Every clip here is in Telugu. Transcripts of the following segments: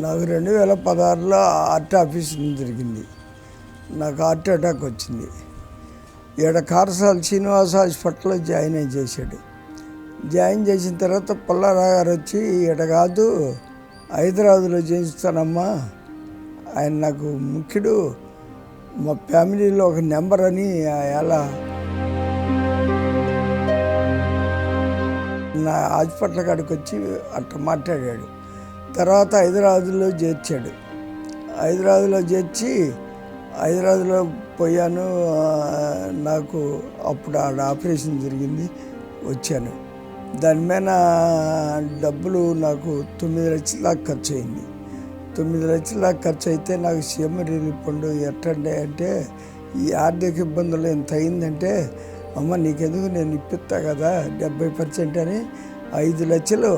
నాకు 2016లో హార్ట్ ఆఫీస్ జరిగింది. నాకు హార్ట్ అటాక్ వచ్చింది. ఈడ కారసాల శ్రీనివాస హాస్పిటల్లో జాయిన్ చేశాడు. జాయిన్ చేసిన తర్వాత పుల్లారావు గారు వచ్చి ఈడ కాదు హైదరాబాద్లో చేయిస్తానమ్మా, ఆయన నాకు ముఖ్యుడు, మా ఫ్యామిలీలో ఒక నెంబర్ అని ఎలా నా హాస్పిటల్ కాడికి వచ్చి అట్లా మాట్లాడాడు. తర్వాత హైదరాబాద్లో చేర్చాడు. హైదరాబాద్లో చేర్చి హైదరాబాద్లో పోయాను. నాకు అప్పుడు ఆడ ఆపరేషన్ జరిగింది, వచ్చాను. దాని మీద డబ్బులు నాకు 9 లక్షల దాకా ఖర్చు అయింది. 9 లక్షల దాకా ఖర్చు అయితే నాకు సీఎం రిలీఫ్ ఫండ్ ఎట్టండి అంటే, ఈ ఆర్థిక ఇబ్బందులు ఎంత అయిందంటే, అమ్మ నీకెందుకు నేను ఇప్పిస్తా కదా 70% అని 5 లక్షలు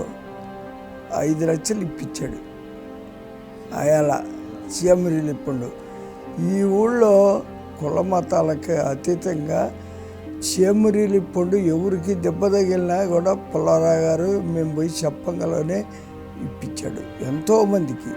ఇప్పించాడు. అయాల సీఎం రిలీఫ్ ఫండ్. ఈ ఊళ్ళో కుల మతాలకు అతీతంగా సీఎం రిలీఫ్ ఫండ్ ఎవరికి దెబ్బ తగిలినా కూడా పుల్లారావు గారు మేము పోయి చెప్పంగానే ఇప్పించాడు ఎంతోమందికి.